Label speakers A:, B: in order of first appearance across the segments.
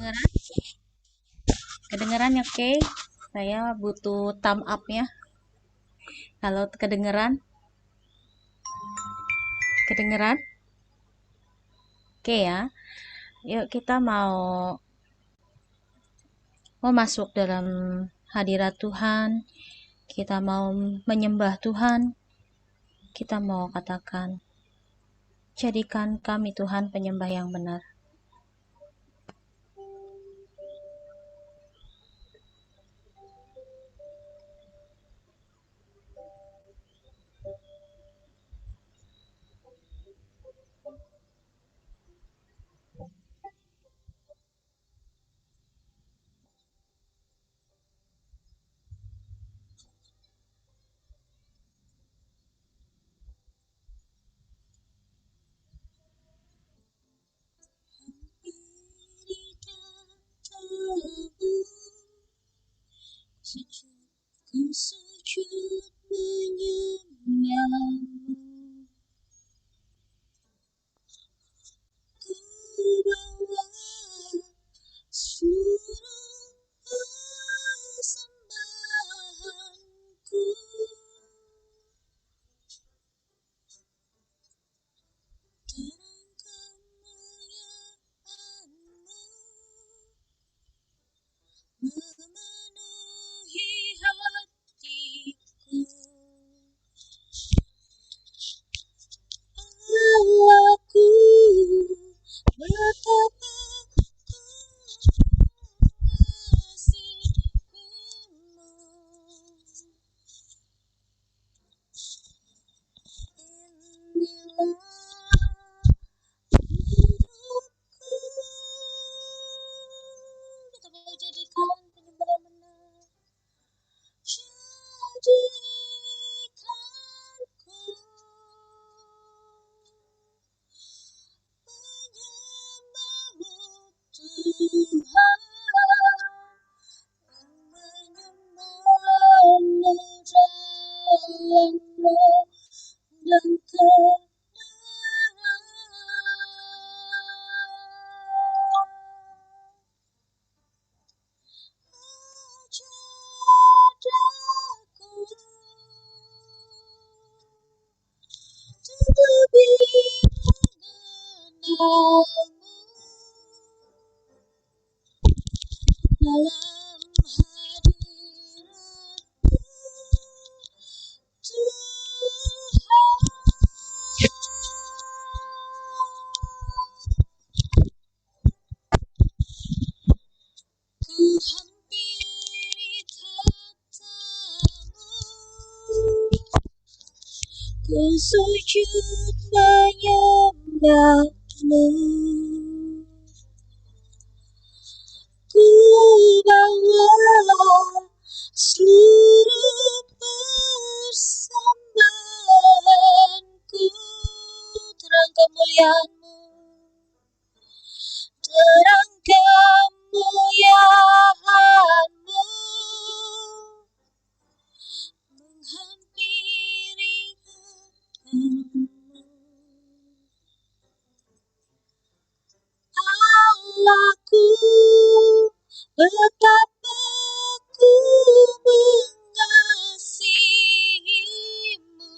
A: Kedengeran? Kedengeran ya, oke? Saya butuh thumb up-nya. Kalau kedengeran? Kedengeran? Oke ya. Yuk kita mau masuk dalam hadirat Tuhan. Kita mau menyembah Tuhan. Kita mau katakan, jadikan kami Tuhan penyembah yang benar. Sujud menyembahmu, ku bawa seluruh persembahanku, terang kemuliaan-Mu memenuhi hatiku. Allahku, betapa ku mengasihimu. Inilah hidupku. Kita mau jadikan penyembah yang benar. Jadikanku penyembahmu, Tuhan, yang menyembahmu dalam roh dan kebenaran. Ajarku untuk lebih mengenalmu dalam hadirat-Mu, Tuhan. Ku hampiri tatamu, ku sujud menyembahmu, ku bawa seluruh persembahanku, terang kemuliaan-Mu, terang kemuliaan-Mu menghampiri hadirat-Mu. Allahku, betapa ku mengasihimu.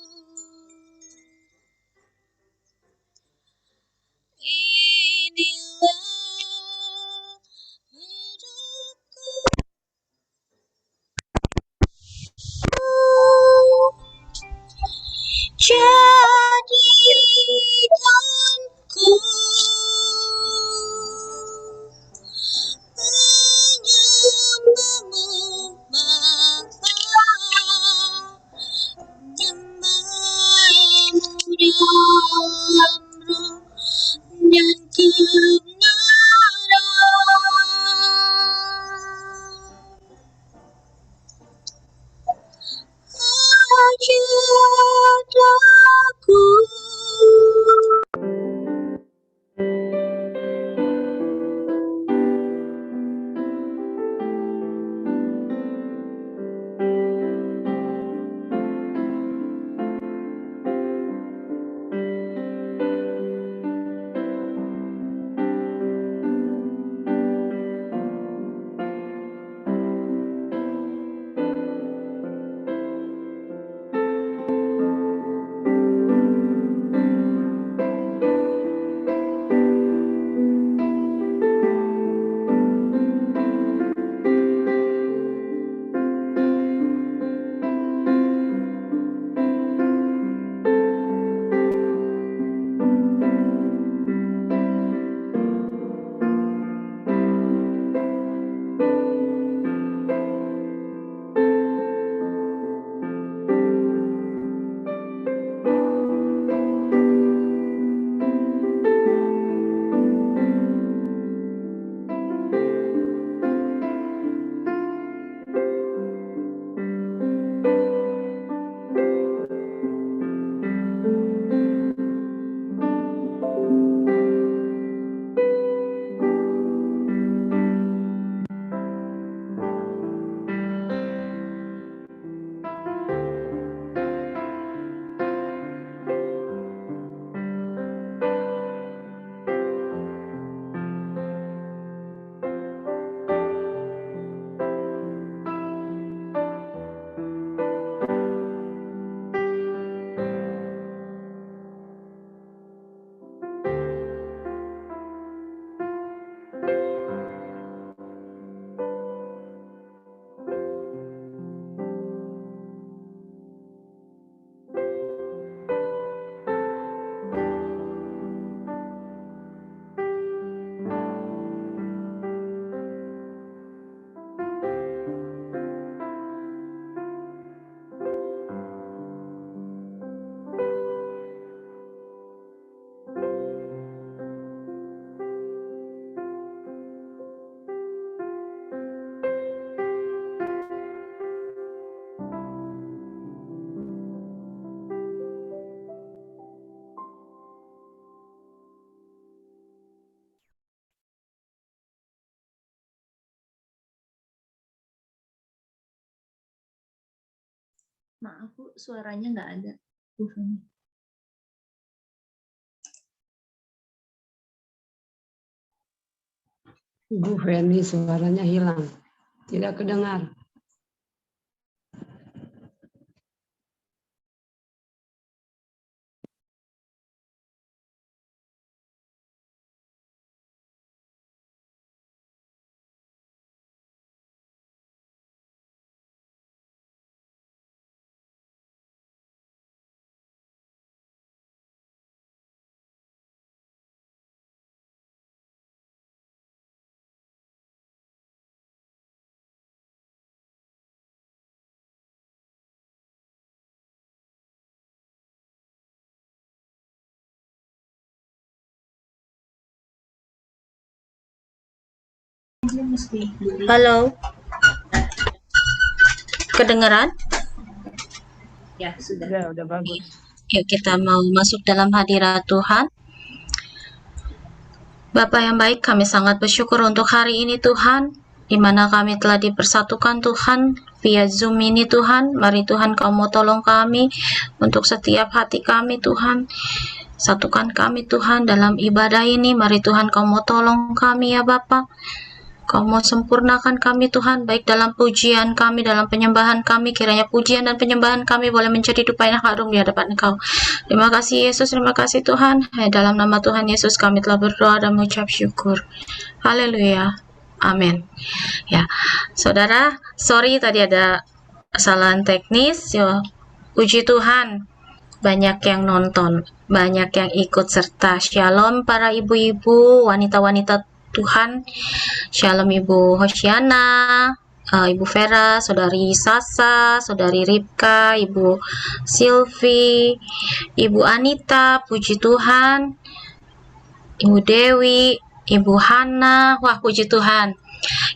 B: Maaf Bu, suaranya nggak ada.
C: Ibu Feni suaranya hilang, tidak kedengar.
A: Halo. Kedengaran?
B: Ya, sudah.
C: Ya, udah bagus.
A: Yuk kita mau masuk dalam hadirat Tuhan. Bapa yang baik, kami sangat bersyukur untuk hari ini Tuhan, di mana kami telah dipersatukan Tuhan via Zoom ini Tuhan. Mari Tuhan Kau mau tolong kami untuk setiap hati kami Tuhan. Satukan kami Tuhan dalam ibadah ini. Mari Tuhan Kau mau tolong kami ya Bapa. Kau mau sempurnakan kami Tuhan, baik dalam pujian kami, dalam penyembahan kami. Kiranya pujian dan penyembahan kami boleh menjadi dupa yang harum di hadapan Engkau. Terima kasih Yesus, terima kasih Tuhan. Dalam nama Tuhan Yesus kami telah berdoa dan mengucap syukur. Haleluya. Amin. Ya, saudara, sorry tadi ada kesalahan teknis. Yo, puji Tuhan. Banyak yang nonton, banyak yang ikut serta. Shalom para ibu-ibu, wanita-wanita Tuhan. Shalom Ibu Hosiana, Ibu Vera, Saudari Sasa, Saudari Ripka, Ibu Silvi, Ibu Anita, puji Tuhan, Ibu Dewi, Ibu Hana, wah puji Tuhan.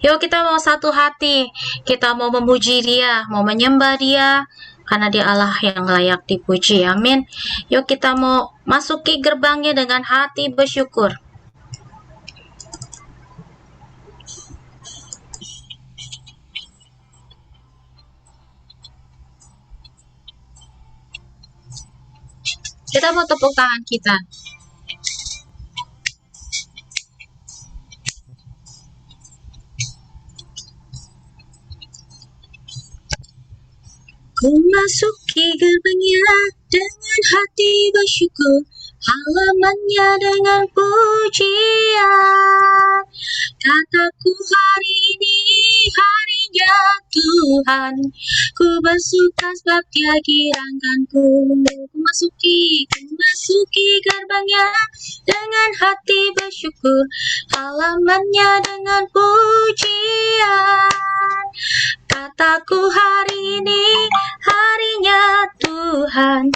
A: Yuk kita mau satu hati, kita mau memuji Dia, mau menyembah Dia, karena Dia Allah yang layak dipuji, amin. Yuk kita mau masuki gerbangnya dengan hati bersyukur. Kita mau tepuk tangan kita. Ku masuki gerbangnya dengan hati bersyukur, halamannya dengan pujian. Kataku hari ini harinya Tuhan, ku bersuka sebab Dia girangkanku. Ku masuki gerbangnya dengan hati bersyukur, halamannya dengan pujian. Kataku hari ini harinya Tuhan,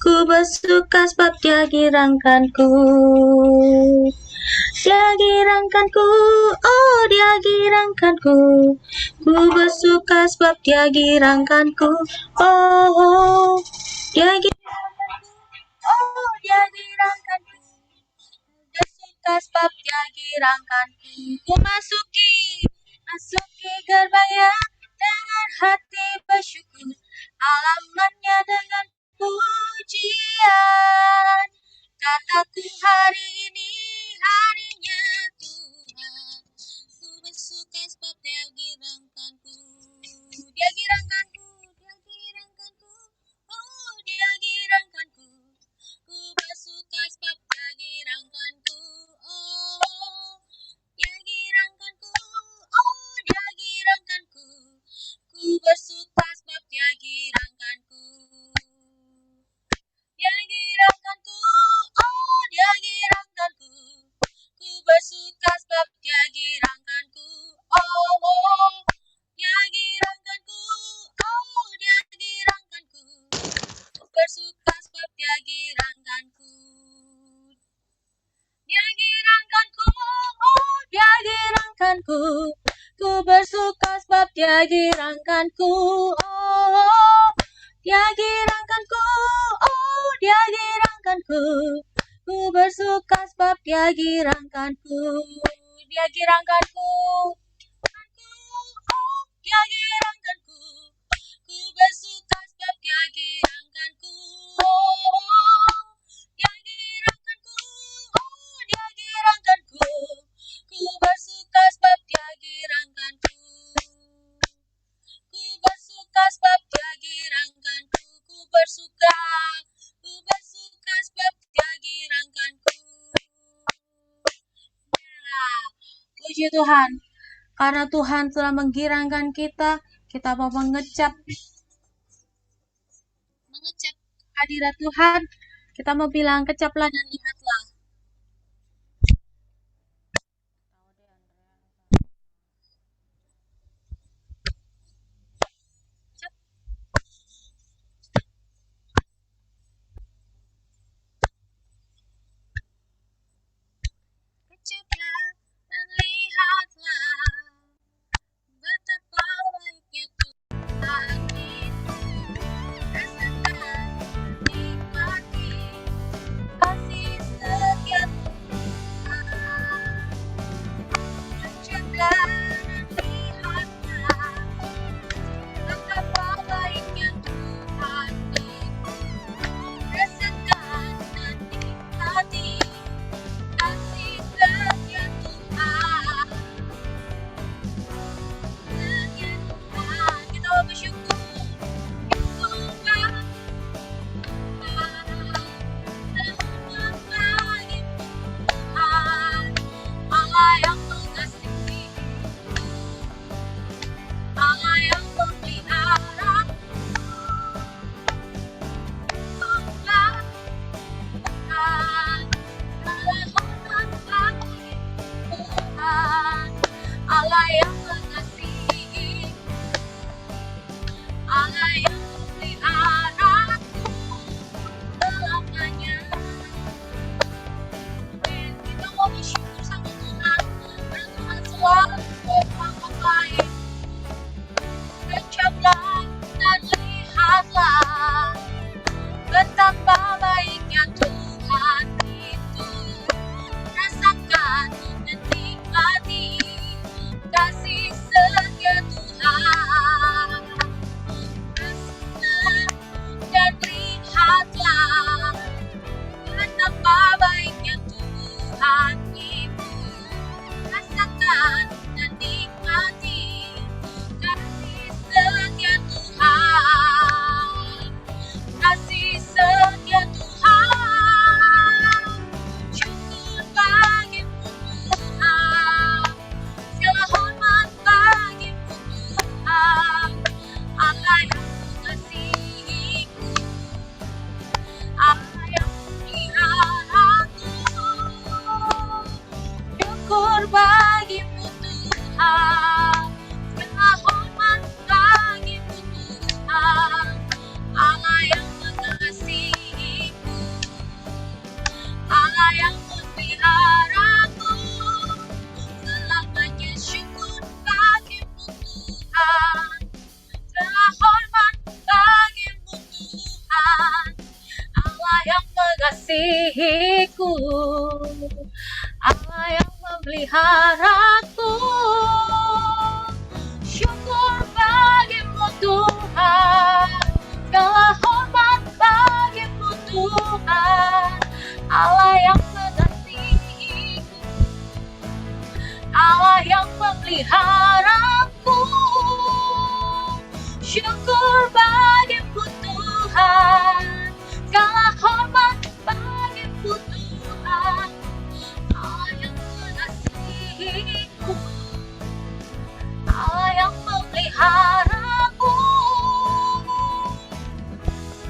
A: ku bersuka sebab Dia girangkanku. Dia girangkanku, oh Dia girangkanku. Ku bersuka sebab Dia girangkanku. Oh, Dia girangkanku, oh Dia girangkanku. Bersuka sebab Dia girangkanku. Ku masuki gerbangnya dengan hati bersyukur, halamannya dengan pujian. Kataku hari ini harinya Tuhan, ku bersuka sebab Dia girangkanku. Dia girangkanku, Dia girangkanku, oh Dia girangkanku. Ku bersuka sebab Dia girangkanku, oh Dia girangkanku, oh Dia girangkanku. Ku bersuka sebab Dia girangkanku. Dia girangkanku, oh Dia girangkanku. Ku bersuka sebab Dia girangkanku. Oh, Dia girangkanku, oh Dia girangkanku. Ku bersuka sebab Dia girangkanku. Dia girangkanku, oh Dia girangkanku. Ku bersuka sebab Dia girangkanku. Oh, Dia girangkanku, oh Dia girangkanku. Ku bersuka sebab Dia girangkanku. Dia girangkanku, oh Dia girangkanku. Ku bersuka sebab Dia Tuhan. Karena Tuhan telah menggirangkan kita mau mengecap hadirat Tuhan. Kita mau bilang, kecaplah dan lihatlah. Kecaplah dan lihatlah betapa baiknya Tuhan itu. Rasakan, nikmati kasih setia Tuhan. Kecaplah dan lihatlah betapa baiknya Tuhan itu. Rasakan dan nikmati kasih setia Tuhan. Setia Tuhan. Kita bersyukur. Tuhan, terhormat bagi Tuhan, Allah yang mengasihi, Allah yang memelihara. Tuhan, terhormat bagi Tuhan, Allah yang mengasihi, Allah yang memelihara selamanya. Kita mau bersyukur sama Tuhan, karena Tuhan selalu berbuat baik. Kecaplah dan lihatlah betapa baiknya Tuhan itu. Rasakan dan nikmati kasih setia Tuhan. Rasakan dan lihatlah betapa baiknya Tuhan itu. Rasakan dan nikmati kasih setia Tuhan. Kasih setia Tuhan. Syukur bagimu Tuhan. Segala hormat bagimu Tuhan. Allah yang mengasihiku, Allah yang memeliharaku. Syukur bagimu Tuhan. Segala hormat bagimu Tuhan. Allah yang mengasihiku, Allah yang memeliharaku selamanya. Syukur bagimu Tuhan. Segala hormat bagimu Tuhan. Allah yang mengasihiku, Allah yang memeliharaku. Syukur bagimu Tuhan. Segala hormat bagimu Tuhan. Allah yang mengasihiku, Allah yang memeliharaku. Syukur bagimu Tuhan. Segala hormat bagimu Tuhan. Allah yang mengasihiku, Allah yang memeliharaku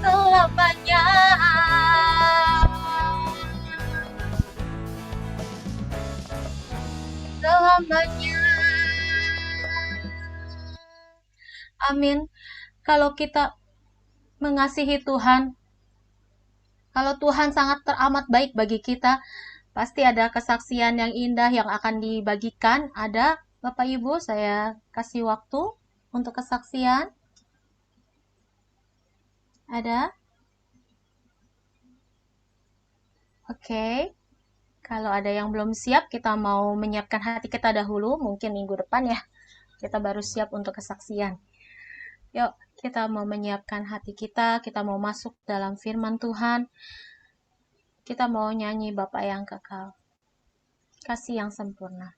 A: selamanya. Selamanya. Amin. Kalau kita mengasihi Tuhan, kalau Tuhan sangat teramat baik bagi kita, pasti ada kesaksian yang indah yang akan dibagikan. Ada, Bapak Ibu, saya kasih waktu untuk kesaksian. Ada? Oke. Kalau ada yang belum siap, kita mau menyiapkan hati kita dahulu. Mungkin minggu depan ya, kita baru siap untuk kesaksian. Yuk, kita mau menyiapkan hati kita mau masuk dalam firman Tuhan. Kita mau nyanyi Bapa yang kekal, kasih yang sempurna.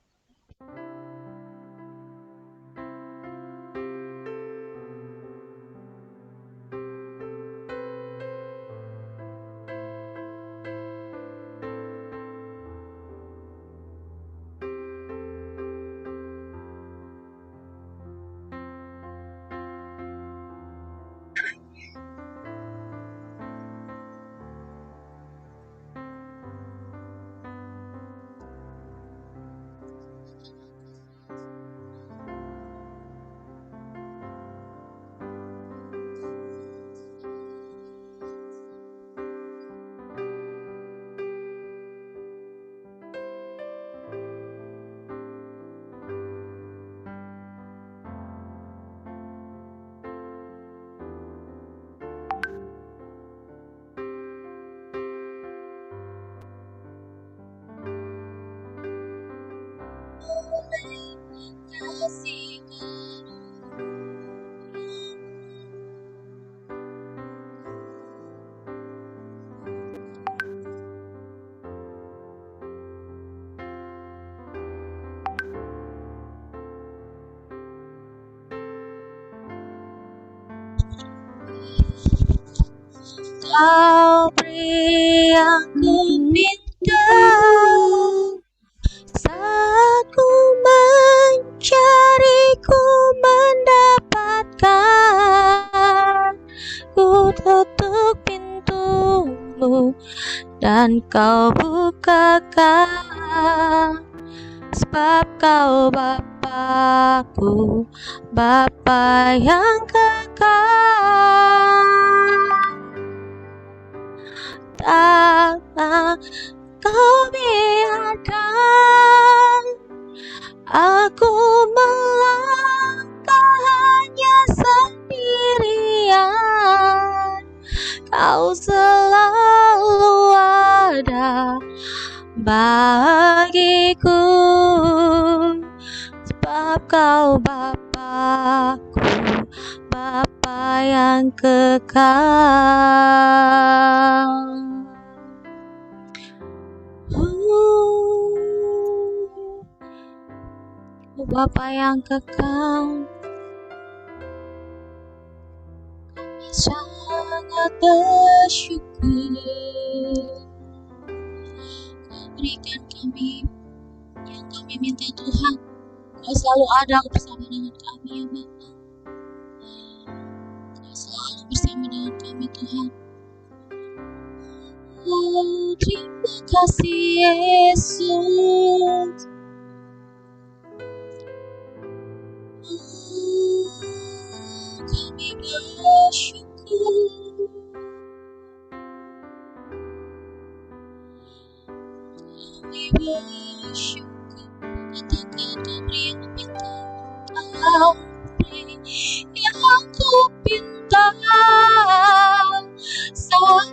A: kasih Kau beri aku minta saat ku mencari, ku mendapatkan. Ku tutup pintumu dan kau bukakan, sebab kau Bapa-Ku, Bapa yang kekal. Takkan kau biarkan aku melangkah hanya sendirian. Kau selalu ada bagiku, sebab kau Bapa-Ku, Bapa yang kekal. Bapa yang kekal, sangat bersyukur berikan kami yang kami minta Tuhan. Kau selalu ada bersama dengan kami ya Bapa. Kau selalu bersama dengan kami Tuhan. Oh, terima kasih Yesus. Kami bersyukur. Kami bersyukur. Katakan kau beri yang pinta. Kau beri yang ku pinta. Saat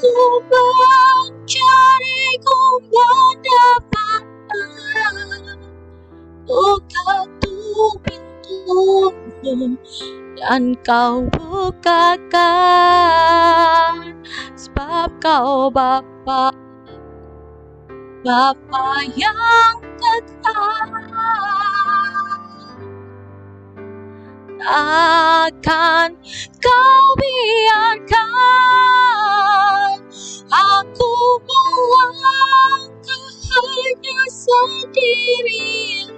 A: ku mencari, ku mendapatkan. Buka tuh pintumu dan kau bukakan, sebab kau Bapa, Bapa yang kekal. Takkan kau biarkan aku melangkah hanya sendirian.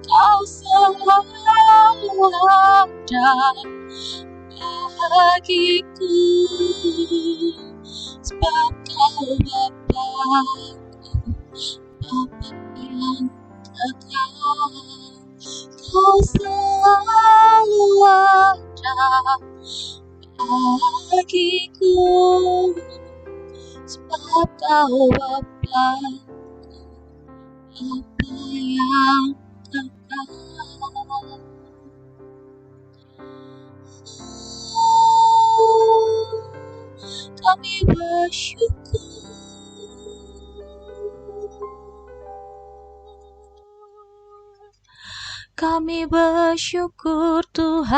A: Kau selalu ada bagiku, sebab kau Bapa-Ku, Bapa yang kekal. Kau selalu ada bagiku, sebab kau Bapa-Ku, Bapa yang kekal. Kami bersyukur. Kami bersyukur Tuhan.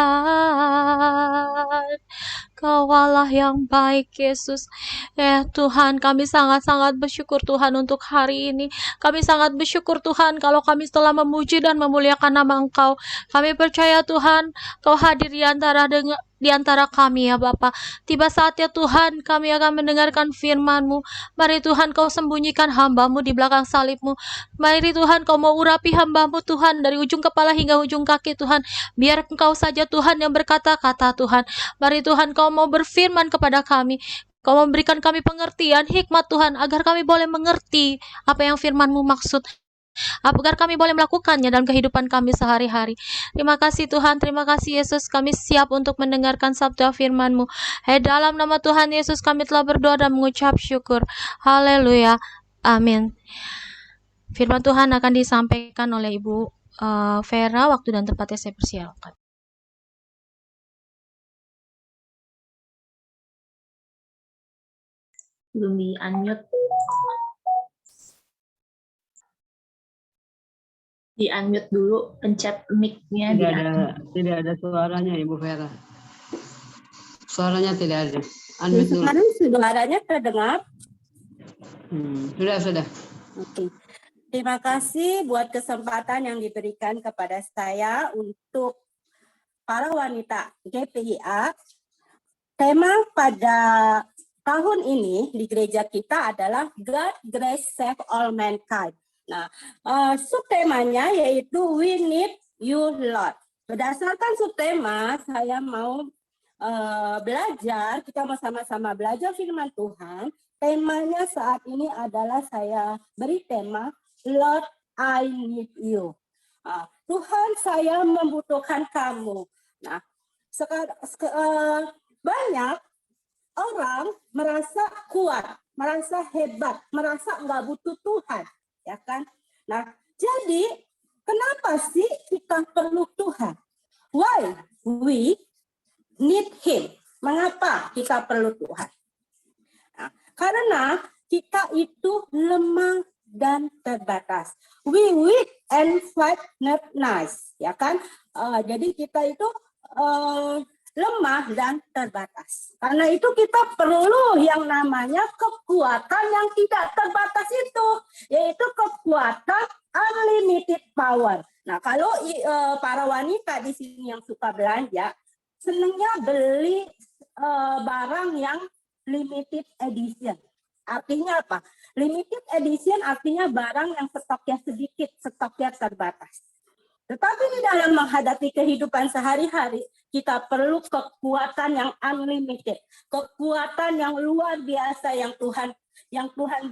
A: Kau Allah yang baik Yesus. Tuhan, kami sangat-sangat bersyukur Tuhan untuk hari ini. Kami sangat bersyukur Tuhan kalau kami telah memuji dan memuliakan nama Engkau. Kami percaya Tuhan, Kau hadir di antara kami ya Bapa. Tiba saatnya Tuhan kami akan mendengarkan firman-Mu. Mari Tuhan Kau sembunyikan hamba-Mu di belakang salib-Mu. Mari Tuhan Kau mau urapi hamba-Mu Tuhan dari ujung kepala hingga ujung kaki Tuhan. Biar Engkau saja Tuhan yang berkata-kata Tuhan. Mari Tuhan Kau mau berfirman kepada kami. Kau memberikan kami pengertian, hikmat Tuhan, agar kami boleh mengerti apa yang firman-Mu maksud. Agar kami boleh melakukannya dalam kehidupan kami sehari-hari. Terima kasih Tuhan, terima kasih Yesus. Kami siap untuk mendengarkan sabda firman-Mu. Dalam nama Tuhan Yesus kami telah berdoa dan mengucap syukur. Haleluya. Amin. Firman Tuhan akan disampaikan oleh Ibu Vera. Waktu dan tempatnya saya persilakan.
B: Belum di-unmute. Di-unmute dulu, pencet mic-nya
C: Tidak ada suaranya, Ibu Vera. Suaranya tidak ada.
D: Jadi
C: Unmute dulu.
D: sekarang suaranya terdengar.
C: Sudah.
D: Oke. Terima kasih buat kesempatan yang diberikan kepada saya untuk para wanita GPIA. Tema pada tahun ini di gereja kita adalah God Grace Save All Mankind. Nah, subtemanya yaitu We Need You Lord. Berdasarkan subtema, saya mau belajar, kita mau sama-sama belajar firman Tuhan. Temanya saat ini adalah saya beri tema Lord, I need you. Tuhan, saya membutuhkan kamu. Nah, banyak orang merasa kuat, merasa hebat, merasa nggak butuh Tuhan, ya kan? Nah, jadi kenapa sih kita perlu Tuhan? Why we need Him? Mengapa kita perlu Tuhan? Nah, karena kita itu lemah dan terbatas. We weak and fight not nice, ya kan? Jadi kita itu lemah dan terbatas. Karena itu kita perlu yang namanya kekuatan yang tidak terbatas itu, yaitu kekuatan unlimited power. Nah, kalau para wanita di sini yang suka belanja, senangnya beli barang yang limited edition. Artinya apa? Limited edition artinya barang yang stoknya sedikit, stoknya terbatas. Tetapi di dalam menghadapi kehidupan sehari-hari, kita perlu kekuatan yang unlimited, kekuatan yang luar biasa yang Tuhan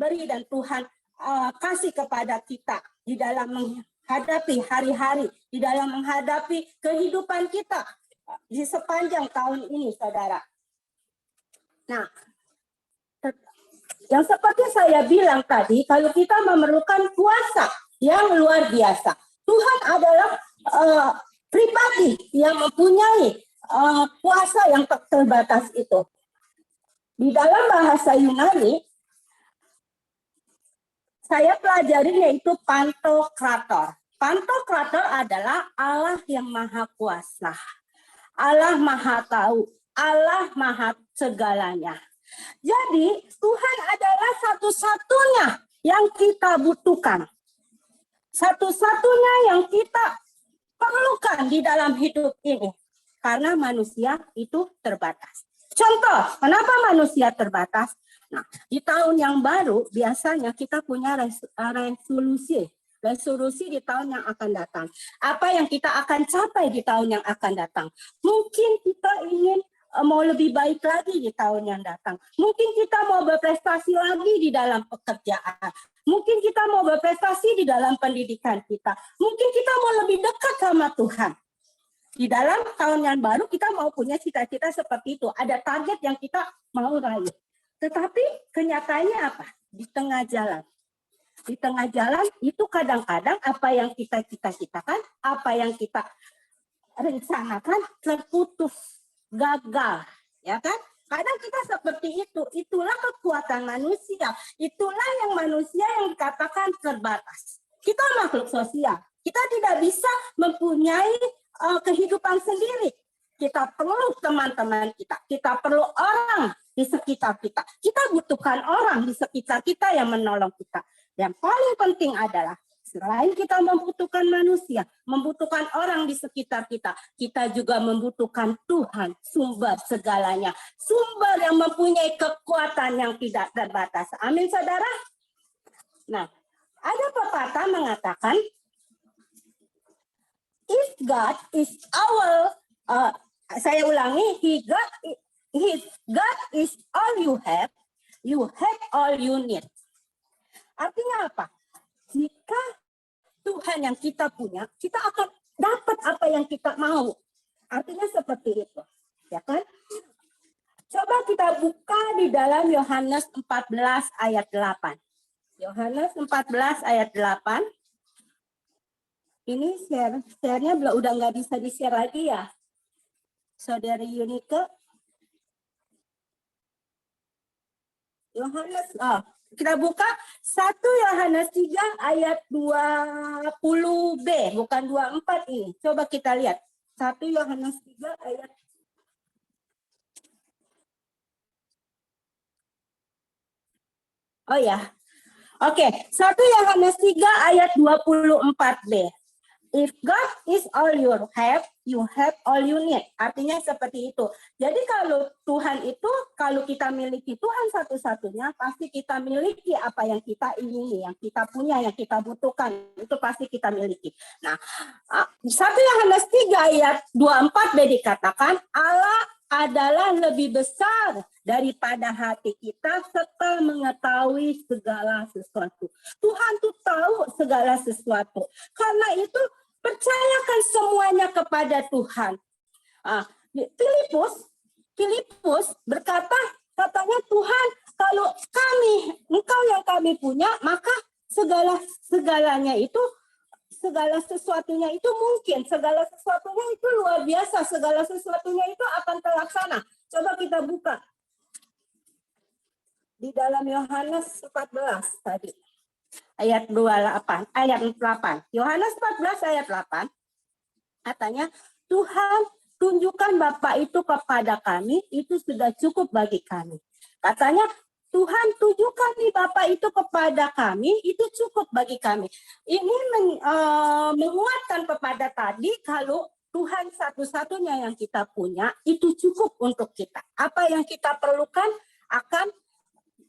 D: beri dan Tuhan kasih kepada kita di dalam menghadapi hari-hari, di dalam menghadapi kehidupan kita di sepanjang tahun ini, saudara. Nah, yang seperti saya bilang tadi, kalau kita memerlukan kuasa yang luar biasa, Tuhan adalah pribadi yang mempunyai kuasa yang tak terbatas itu. Di dalam bahasa Yunani, saya pelajari yaitu Pantokrator. Pantokrator adalah Allah yang maha kuasa, Allah maha tahu, Allah maha segalanya. Jadi Tuhan adalah satu-satunya yang kita butuhkan. Satu-satunya yang kita perlukan di dalam hidup ini. Karena manusia itu terbatas. Contoh, kenapa manusia terbatas? Nah, di tahun yang baru biasanya kita punya resolusi. Resolusi di tahun yang akan datang. Apa yang kita akan capai di tahun yang akan datang? Mungkin kita ingin mau lebih baik lagi di tahun yang datang. Mungkin kita mau berprestasi lagi di dalam pekerjaan. Mungkin kita mau berprestasi di dalam pendidikan kita. Mungkin kita mau lebih dekat sama Tuhan. Di dalam tahun yang baru kita mau punya cita-cita seperti itu. Ada target yang kita mau raih. Tetapi kenyataannya apa? Di tengah jalan. Di tengah jalan itu kadang-kadang apa yang kita cita-citakan, apa yang kita rencanakan terputus, gagal, ya kan? Kadang kita seperti itu. Itulah kekuatan manusia. Itulah yang manusia yang dikatakan terbatas. Kita makhluk sosial. Kita tidak bisa mempunyai kehidupan sendiri. Kita perlu teman-teman kita. Kita perlu orang di sekitar kita. Kita butuhkan orang di sekitar kita yang menolong kita. Yang paling penting adalah selain kita membutuhkan manusia, membutuhkan orang di sekitar kita, kita juga membutuhkan Tuhan, sumber segalanya. Sumber yang mempunyai kekuatan yang tidak terbatas. Amin, saudara? Nah, ada pepatah mengatakan, if God is our, saya ulangi, if God is all you have all you need. Artinya apa? Jika Tuhan yang kita punya, kita akan dapat apa yang kita mau. Artinya seperti itu. Ya kan? Coba kita buka di dalam Yohanes 14 ayat 8. Yohanes 14 ayat 8. Ini share-nya udah nggak bisa di-share lagi ya. Saudari Yunike. Yohanes Kita buka 1 Yohanes 3 ayat 20b, bukan 24 ini. Coba kita lihat. 1 Yohanes 3 ayat. Oh ya. Oke, 1 Yohanes 3 ayat 24b. If God is all you have all you need. Artinya seperti itu. Jadi kalau Tuhan itu, kalau kita miliki Tuhan satu-satunya, pasti kita miliki apa yang kita ingini, yang kita punya, yang kita butuhkan. Itu pasti kita miliki. Nah, 1 Yohanes 3 ayat 24b dikatakan, Allah adalah lebih besar daripada hati kita serta mengetahui segala sesuatu. Tuhan tuh tahu segala sesuatu. Karena itu percayakan semuanya kepada Tuhan. Filipus berkata, katanya Tuhan, kalau engkau yang kami punya, maka segalanya itu, segala sesuatunya itu mungkin, segala sesuatunya itu luar biasa, segala sesuatunya itu akan terlaksana. Coba kita buka di dalam Yohanes 14 tadi. Ayat 28, ayat 8. Yohanes 14 ayat 8. Katanya, Tuhan tunjukkan Bapa itu kepada kami, itu sudah cukup bagi kami. Katanya, Tuhan tunjukkan nih Bapa itu kepada kami, itu cukup bagi kami. Ini menguatkan kepada tadi kalau Tuhan satu-satunya yang kita punya, itu cukup untuk kita. Apa yang kita perlukan akan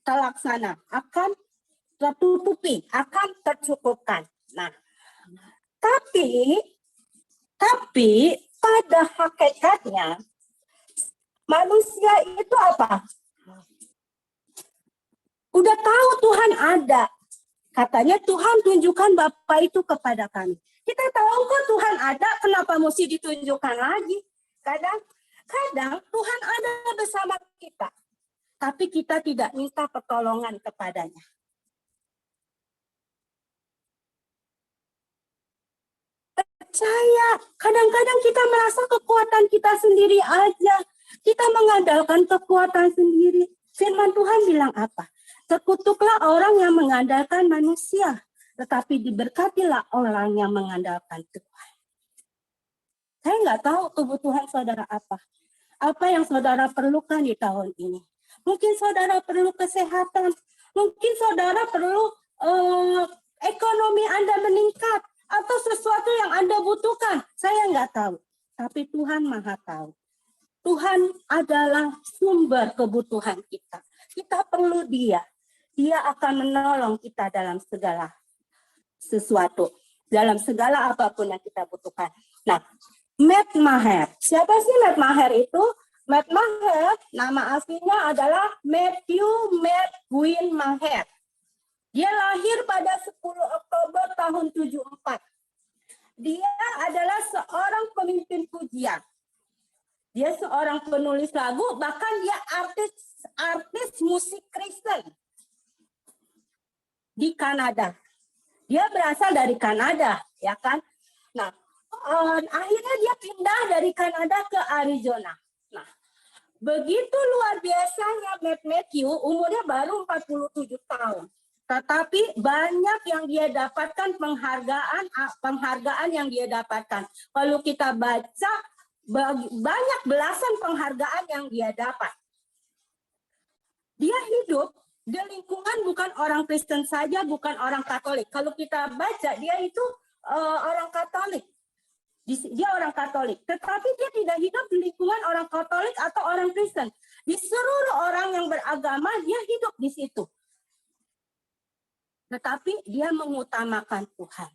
D: terlaksana, akan tertutupi, akan tercukupkan. Nah, tapi pada hakikatnya manusia itu apa? Udah tahu Tuhan ada. Katanya Tuhan tunjukkan Bapa itu kepada kami. Kita tahu kok Tuhan ada, kenapa mesti ditunjukkan lagi? Kadang Tuhan ada bersama kita, tapi kita tidak minta pertolongan kepadanya. Percaya, kadang-kadang kita merasa kekuatan kita sendiri aja. Kita mengandalkan kekuatan sendiri. Firman Tuhan bilang apa? Terkutuklah orang yang mengandalkan manusia, tetapi diberkatilah orang yang mengandalkan Tuhan. Saya nggak tahu kebutuhan saudara apa. Apa yang saudara perlukan di tahun ini. Mungkin saudara perlu kesehatan. Mungkin saudara perlu ekonomi Anda meningkat. Atau sesuatu yang Anda butuhkan. Saya nggak tahu. Tapi Tuhan Maha tahu. Tuhan adalah sumber kebutuhan kita. Kita perlu Dia. Dia akan menolong kita dalam segala sesuatu. Dalam segala apapun yang kita butuhkan. Nah, Matt Maher. Siapa sih Matt Maher itu? Matt Maher, nama aslinya adalah Matthew McGuinn Maher. Dia lahir pada 10 Oktober tahun 74. Dia adalah seorang pemimpin pujian. Dia seorang penulis lagu, bahkan dia artis musik Kristen di Kanada. Dia berasal dari Kanada, ya kan? Nah, akhirnya dia pindah dari Kanada ke Arizona. Nah, begitu luar biasanya Matt Matthew, umurnya baru 47 tahun. Tetapi banyak yang dia dapatkan, penghargaan yang dia dapatkan. Kalau kita baca, banyak belasan penghargaan yang dia dapat. Dia hidup di lingkungan bukan orang Kristen saja, bukan orang Katolik. Kalau kita baca, dia itu orang Katolik. Dia orang Katolik. Tetapi dia tidak hidup di lingkungan orang Katolik atau orang Kristen. Di seluruh orang yang beragama, dia hidup di situ. Tetapi dia mengutamakan Tuhan.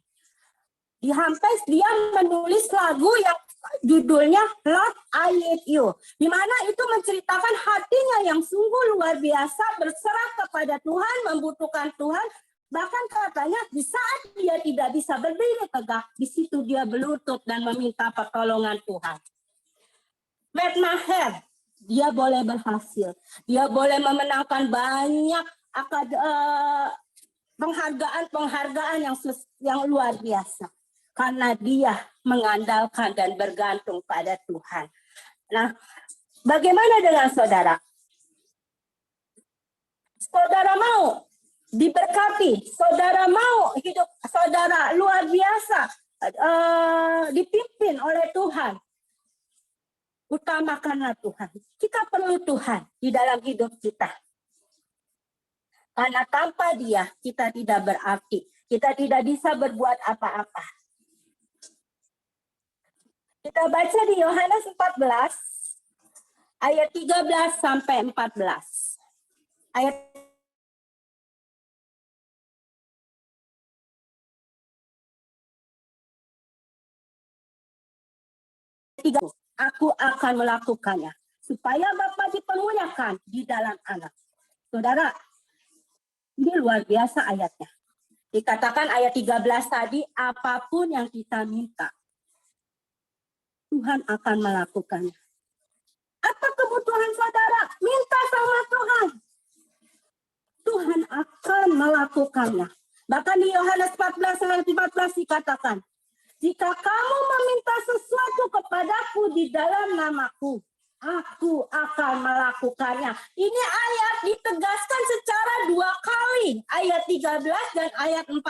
D: Dia menulis lagu yang judulnya Lord I Need You. Di mana itu menceritakan hatinya yang sungguh luar biasa, berserah kepada Tuhan, membutuhkan Tuhan. Bahkan katanya di saat dia tidak bisa berdiri tegak, di situ dia berlutut dan meminta pertolongan Tuhan. Matt Maher, dia boleh berhasil. Dia boleh memenangkan banyak penghargaan yang luar biasa. Karena dia mengandalkan dan bergantung pada Tuhan. Nah, bagaimana dengan saudara? Saudara mau diberkati, saudara mau hidup saudara luar biasa, dipimpin oleh Tuhan, utamakanlah Tuhan. Kita perlu Tuhan di dalam hidup kita. Karena tanpa Dia kita tidak berarti, kita tidak bisa berbuat apa-apa. Kita baca di Yohanes 14 ayat 13 sampai 14. Ayat aku akan melakukannya supaya Bapa dipermuliakan di dalam Anak. Saudara, ini luar biasa ayatnya. Dikatakan ayat 13 tadi, apapun yang kita minta, Tuhan akan melakukannya. Apa kebutuhan saudara? Minta sama Tuhan. Tuhan akan melakukannya. Bahkan di Yohanes 14 ayat 14 dikatakan, jika kamu meminta sesuatu kepadaku di dalam namaku, aku akan melakukannya. Ini ayat ditegaskan secara 2 kali. Ayat 13 dan ayat 14.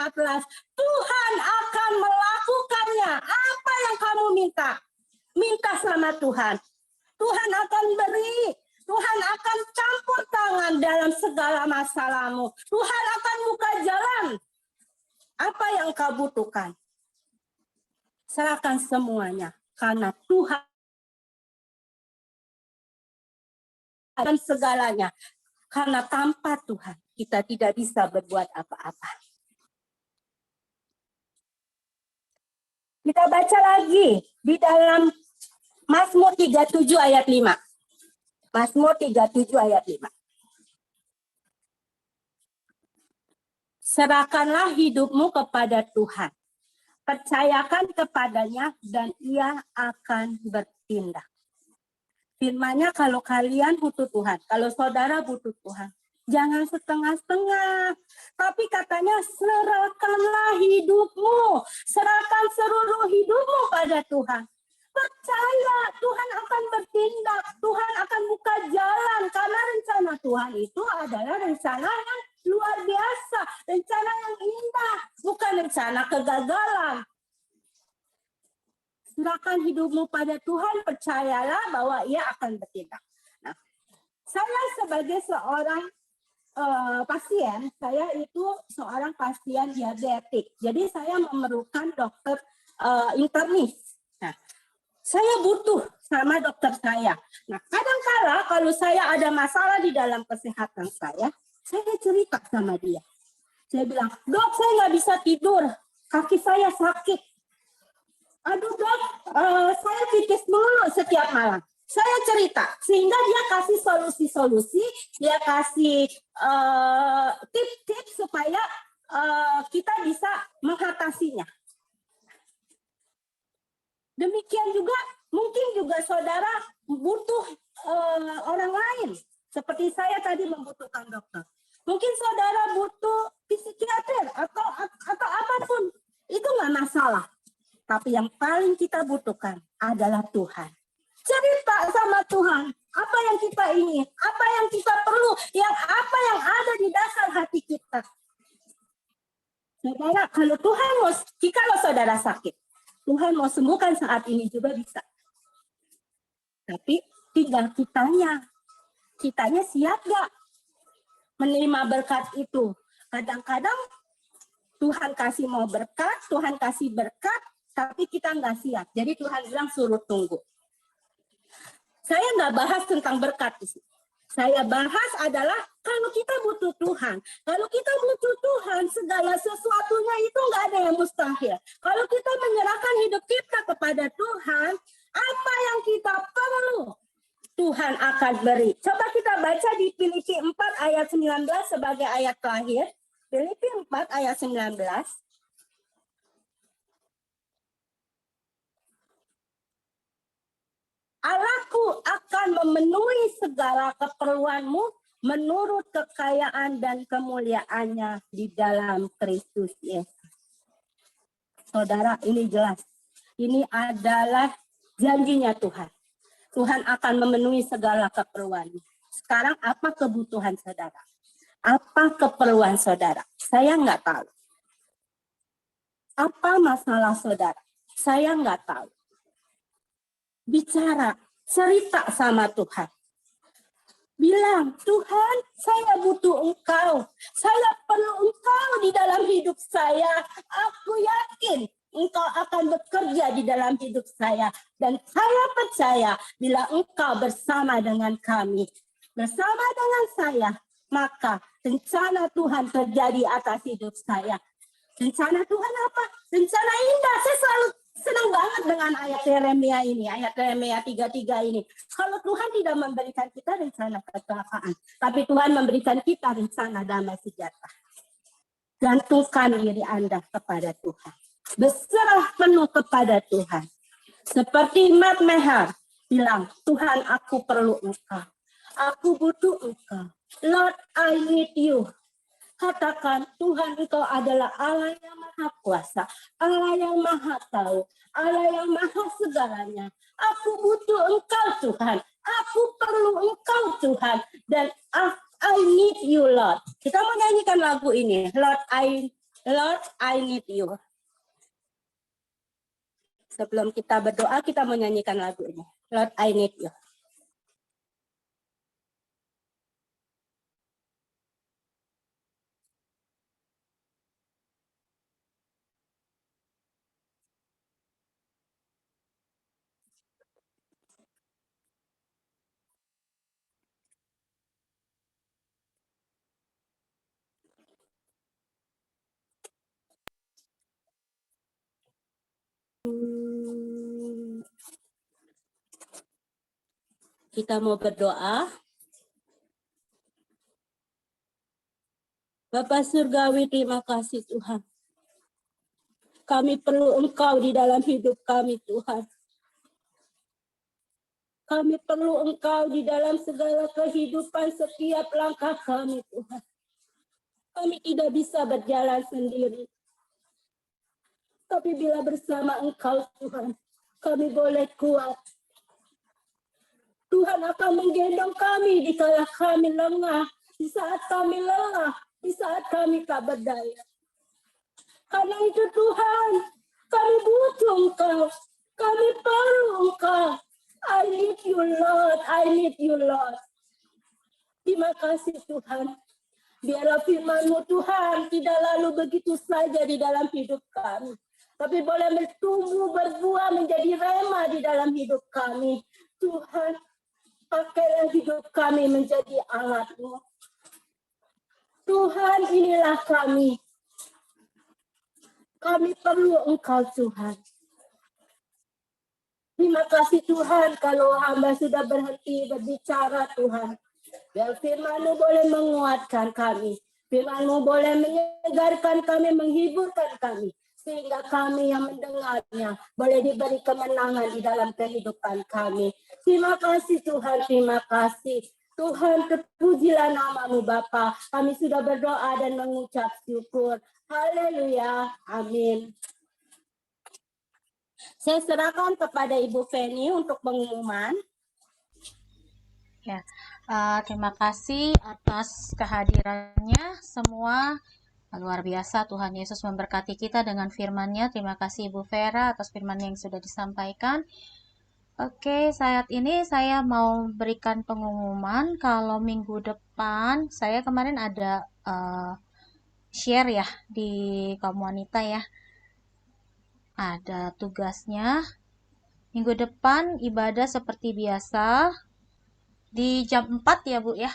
D: Tuhan akan melakukannya. Apa yang kamu minta? Minta sama Tuhan. Tuhan akan beri. Tuhan akan campur tangan dalam segala masalahmu. Tuhan akan buka jalan. Apa yang kau butuhkan? Serahkan semuanya. Karena Tuhan dan segalanya. Karena tanpa Tuhan kita tidak bisa berbuat apa-apa. Kita baca lagi di dalam Mazmur 37 ayat 5. Mazmur 37 ayat 5. Serahkanlah hidupmu kepada Tuhan. Percayakan kepadanya dan Ia akan bertindak. Firman-Nya kalau kalian butuh Tuhan, kalau saudara butuh Tuhan, jangan setengah-setengah. Tapi katanya serahkanlah hidupmu, serahkan seluruh hidupmu pada Tuhan. Percaya Tuhan akan bertindak, Tuhan akan buka jalan karena rencana Tuhan itu adalah rencana yang luar biasa, rencana yang indah, bukan rencana kegagalan. Serahkan hidupmu pada Tuhan, percayalah bahwa Ia akan bertindak. Nah, saya sebagai seorang pasien, saya itu seorang pasien diabetik. Jadi saya memerlukan dokter internis. Nah, saya butuh sama dokter saya. Nah, kadang-kala kalau saya ada masalah di dalam kesehatan saya cerita sama dia. Saya bilang, dok, saya nggak bisa tidur, kaki saya sakit. Aduh dok, saya pipis mulu setiap malam. Saya cerita, sehingga dia kasih solusi-solusi, dia kasih tips-tips supaya kita bisa mengatasinya. Demikian juga, mungkin juga saudara butuh orang lain. Seperti saya tadi membutuhkan dokter. Mungkin saudara butuh psikiater atau apapun. Itu nggak masalah. Tapi yang paling kita butuhkan adalah Tuhan. Cerita sama Tuhan. Apa yang kita ingin, apa yang kita perlu, apa yang ada di dasar hati kita. Saudara, kalau Tuhan mau, jikalau saudara sakit, Tuhan mau sembuhkan saat ini juga bisa. Tapi tinggal kitanya siap gak menerima berkat itu. Kadang-kadang Tuhan kasih mau berkat, Tuhan kasih berkat, tapi kita nggak siap. Jadi Tuhan bilang suruh tunggu. Saya nggak bahas tentang berkat di sini. Saya bahas adalah kalau kita butuh Tuhan. Kalau kita butuh Tuhan, segala sesuatunya itu nggak ada yang mustahil. Kalau kita menyerahkan hidup kita kepada Tuhan, apa yang kita perlu, Tuhan akan beri. Coba kita baca di Filipi 4 ayat 19 sebagai ayat terakhir. Filipi 4 ayat 19. Allahku akan memenuhi segala keperluanmu menurut kekayaan dan kemuliaannya di dalam Kristus Yesus. Saudara, ini jelas. Ini adalah janjinya Tuhan. Tuhan akan memenuhi segala keperluanmu. Sekarang apa kebutuhan saudara? Apa keperluan saudara? Saya nggak tahu. Apa masalah saudara? Saya nggak tahu. Bicara, cerita sama Tuhan. Bilang, Tuhan, saya butuh Engkau. Saya perlu Engkau di dalam hidup saya. Aku yakin Engkau akan bekerja di dalam hidup saya. Dan saya percaya bila Engkau bersama dengan kami, bersama dengan saya, maka rencana Tuhan terjadi atas hidup saya. Rencana Tuhan apa? Rencana indah. Saya selalu senang banget dengan ayat Yeremia ini, ayat Yeremia 33 ini. Kalau Tuhan tidak memberikan kita rencana kecelakaan, tapi Tuhan memberikan kita rencana damai sejahtera. Gantungkan diri Anda kepada Tuhan. Berserah penuh kepada Tuhan. Seperti Mat Mehar bilang, Tuhan, aku perlu Engkau. Aku butuh Engkau. Lord, I need you. Katakan, Tuhan, Engkau adalah Allah yang maha kuasa, Allah yang maha tahu, Allah yang maha segalanya. Aku butuh Engkau, Tuhan. Aku perlu Engkau, Tuhan. Dan I need you, Lord. Kita mau nyanyikan lagu ini. Lord, I need you. Sebelum kita berdoa, kita mau nyanyikan lagu ini. Lord, I need you. Kita mau berdoa. Bapak Surgawi, terima kasih Tuhan. Kami perlu Engkau di dalam hidup kami, Tuhan. Kami perlu Engkau di dalam segala kehidupan setiap langkah kami, Tuhan. Kami tidak bisa berjalan sendiri. Tapi bila bersama Engkau, Tuhan, kami boleh kuat. Tuhan akan menggendong kami di kala kami lengah, di saat kami lelah, di saat kami tak berdaya. Karena itu Tuhan, kami butuh Engkau, kami perlu Engkau. I need you, Lord, I need you, Lord. Terima kasih Tuhan. Biarlah firman-Mu Tuhan tidak lalu begitu saja di dalam hidup kami, tapi boleh bertumbuh, berbuah, menjadi rema di dalam hidup kami. Tuhan, pakailah hidup kami menjadi alat-Mu. Tuhan, inilah kami. Kami perlu Engkau, Tuhan. Terima kasih Tuhan kalau hamba sudah berhenti berbicara, Tuhan. Biar firman-Mu boleh menguatkan kami. Firman-Mu boleh menyegarkan kami, menghiburkan kami. Sehingga kami yang mendengarnya boleh diberi kemenangan di dalam kehidupan kami. Terima kasih Tuhan, terima kasih. Tuhan, terpujilah nama-Mu Bapa. Kami sudah berdoa dan mengucap syukur. Haleluya, amin. Saya serahkan kepada Ibu Feni untuk pengumuman.
A: Ya, terima kasih atas kehadirannya semua. Luar biasa, Tuhan Yesus memberkati kita dengan firman-Nya. Terima kasih Ibu Vera atas firman yang sudah disampaikan. Oke, saat ini saya mau berikan pengumuman kalau minggu depan, saya kemarin ada share ya di kaum wanita ya. Ada tugasnya. Minggu depan ibadah seperti biasa di jam 4 ya Bu ya.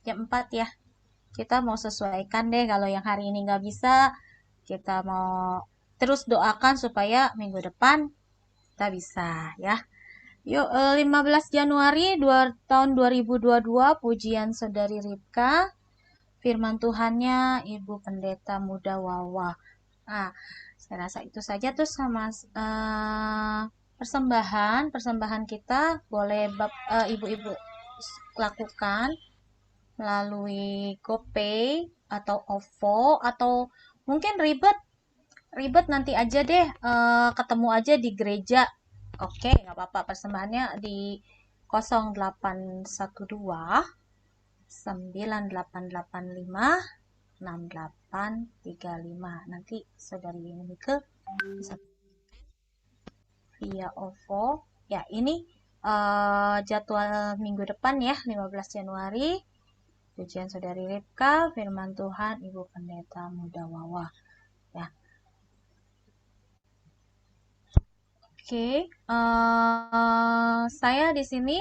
A: Jam 4 ya. Kita mau sesuaikan deh, kalau yang hari ini nggak bisa, kita mau terus doakan supaya minggu depan kita bisa ya. Yuk, 15 Januari tahun 2022, pujian Saudari Ripka, firman Tuhannya Ibu Pendeta Muda Wawa. Nah, saya rasa itu saja tuh sama persembahan kita boleh ibu-ibu lakukan melalui GoPay atau OVO, atau mungkin ribet nanti aja deh, ketemu aja di gereja. Oke, nggak apa-apa, persembahannya di 0812 9885 nanti saudari Nike bisa via OVO ya. Ini jadwal minggu depan ya, 15 Januari pujian saudari Ripka, firman Tuhan Ibu Pendeta Muda Wawa ya. Oke, saya di sini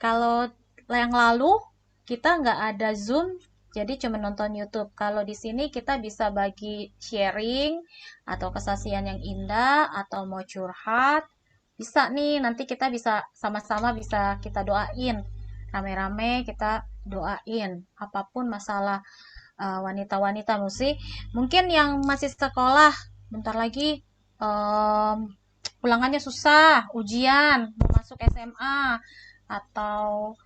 A: kalau yang lalu kita nggak ada Zoom, jadi cuma nonton YouTube. Kalau di sini kita bisa bagi sharing atau kesaksian yang indah atau mau curhat, bisa nih. Nanti kita bisa sama-sama bisa kita doain, rame-rame kita doain apapun masalah wanita-wanita mungkin yang masih sekolah bentar lagi ulangannya susah, ujian, mau masuk SMA, atau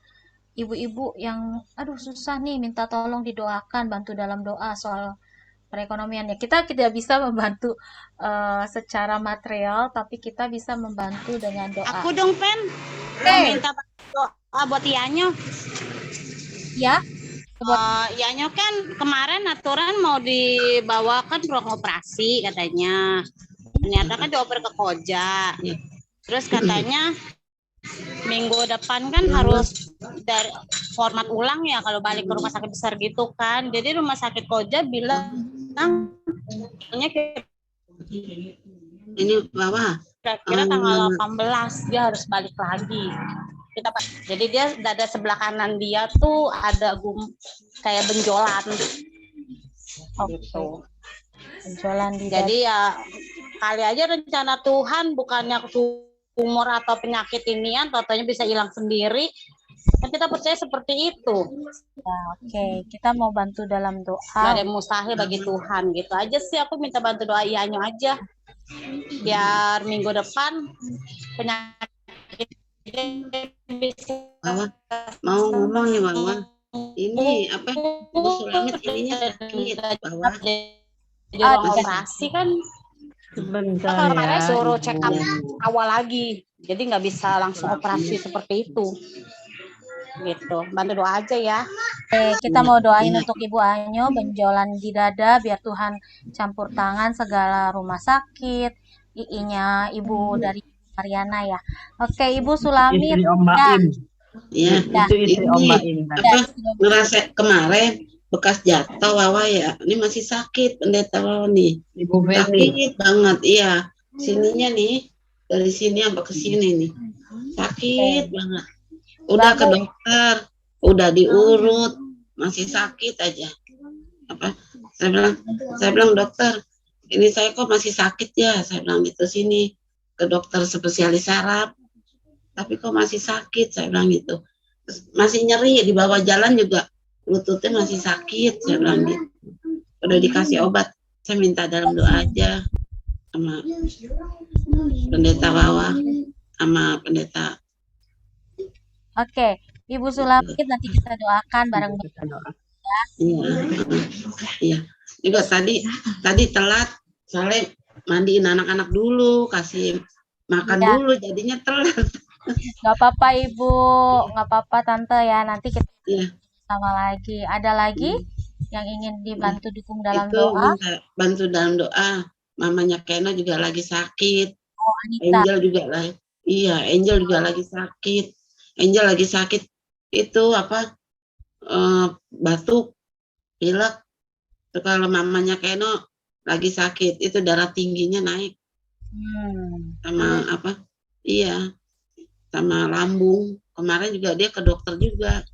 A: ibu-ibu yang aduh susah nih, minta tolong didoakan, bantu dalam doa soal perekonomiannya. Kita tidak bisa membantu secara material, tapi kita bisa membantu dengan doa.
E: Aku dong, Pen. Mau minta doa buat Ianyo.
A: Ya,
E: Ianyo kan kemarin aturan mau dibawakan ruang operasi katanya. Ternyata kan dioper ke Koja. Terus katanya minggu depan kan harus dari format ulang ya kalau balik ke rumah sakit besar gitu kan. Jadi rumah sakit Koja bilang
F: ini bawah
E: kira-kira tanggal 18 dia harus balik lagi. Jadi dia dada sebelah kanan dia tuh ada kayak benjolan. Gitu.
A: Benjolan di
E: Jadi ya kali aja rencana Tuhan bukannya tumor atau penyakit inian, totalnya bisa hilang sendiri. Kan kita percaya seperti itu.
A: Ya, oke. Kita mau bantu dalam doa.
E: Gak ada yang mustahil bagi Tuhan. Gitu aja sih, aku minta bantu doa Ianyo aja. Biar minggu depan penyakit bisa
F: mau ngomong nih Wawa. Ini apa? Ibu Sulamit ininya sakit Wawa.
E: Di ruang operasi kan.
C: Sebentar
E: Kemarin
C: ya.
E: suruh check up awal lagi. Jadi nggak bisa langsung operasi seperti itu. Gitu. Bantu doa aja ya.
A: Oke, kita mau doain untuk Ibu Anyo, benjolan di dada, biar Tuhan campur tangan segala rumah sakit, iinya Ibu dari Mariana ya. Oke, Ibu Sulamit.
C: Istri Om Baim.
F: Ya,
C: Itu istri Om
F: ini
C: Baim.
F: apa? Ngerasa kemarin bekas jatuh Wawa ya. Ini masih sakit pendeta Wawa nih.
C: Ibu Feni.
F: Sakit banget, iya. Sininya nih, dari sini sampai ke sini nih. Sakit banget. Udah ke dokter, udah diurut, masih sakit aja. Apa? Saya bilang dokter, ini saya kok masih sakit ya. Saya bilang gitu sini ke dokter spesialis saraf. Tapi kok masih sakit, saya bilang gitu. Terus masih nyeri di bawah jalan juga, lututnya masih sakit, saya bilang gitu. Udah dikasih obat, saya minta dalam doa aja sama pendeta Wawa, sama pendeta.
A: Oke, Ibu Sulamit nanti kita doakan bareng-bareng.
F: Iya, iya. Juga tadi telat, soalnya mandiin anak-anak dulu, kasih makan
A: Ya.
F: dulu, jadinya telat.
A: Gak apa-apa Ibu, gak apa-apa Tante ya. Nanti kita
F: Iya.
A: sama lagi. Ada lagi yang ingin dibantu dukung dalam
F: Itu
A: doa?
F: minta bantu dalam doa. Mamanya Keno juga lagi sakit.
A: Oh, Anita.
F: Angel juga lagi. Iya, Angel juga lagi sakit. Angel lagi sakit itu apa? Batuk, pilek. Terus kalau mamanya Keno lagi sakit, itu darah tingginya naik. Sama apa? Iya. Sama lambung. Kemarin juga dia ke dokter juga.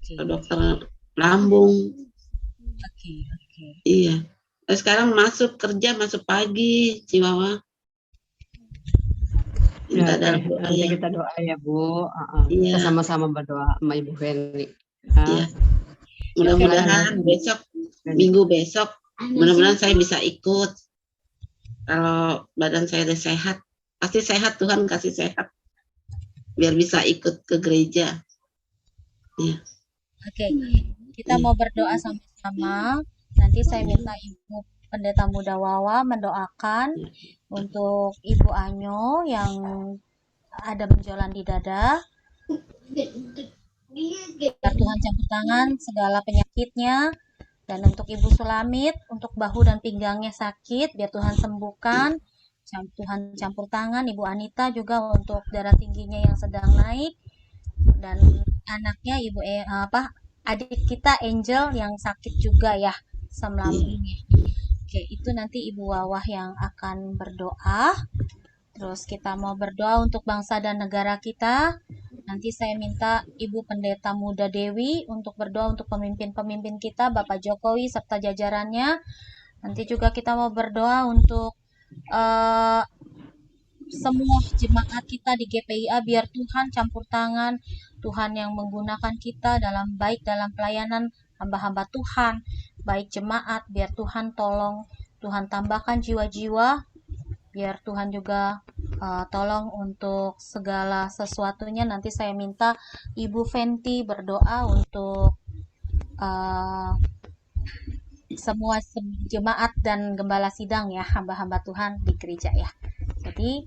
F: Ke dokter lambung.
A: Oke.
F: Iya. Terus sekarang masuk kerja, masuk pagi, Ciwawa. Minta
C: Ya,
F: dalam doa
C: nanti
F: ya.
C: kita doa ya Bu.
F: Iya.
C: Kita sama-sama berdoa sama Ibu Feni.
F: Iya. Mudah-mudahan besok, minggu besok, mudah-mudahan saya bisa ikut. Kalau badan saya udah sehat, pasti sehat, Tuhan kasih sehat. Biar bisa ikut ke gereja. Iya.
A: Oke, kita mau berdoa sama-sama. Nanti saya minta Ibu Pendeta Muda Wawa mendoakan untuk Ibu Anyo yang ada benjolan di dada. Biar Tuhan campur tangan segala penyakitnya. Dan untuk Ibu Sulamit, untuk bahu dan pinggangnya sakit, biar Tuhan sembuhkan. Tuhan campur tangan. Ibu Anita juga untuk darah tingginya yang sedang naik. Dan anaknya adik kita Angel yang sakit juga ya, asam lambungnya. Oke, itu nanti Ibu Wawah yang akan berdoa. Terus kita mau berdoa untuk bangsa dan negara kita. Nanti saya minta Ibu Pendeta Muda Dewi untuk berdoa untuk pemimpin-pemimpin kita, Bapak Jokowi serta jajarannya. Nanti juga kita mau berdoa untuk semua jemaat kita di GPIA, biar Tuhan campur tangan, Tuhan yang menggunakan kita dalam pelayanan hamba-hamba Tuhan, baik jemaat, biar Tuhan tolong, Tuhan tambahkan jiwa-jiwa, biar Tuhan juga tolong untuk segala sesuatunya. Nanti saya minta Ibu Fenty berdoa untuk semua jemaat dan gembala sidang ya, hamba-hamba Tuhan di gereja ya. Jadi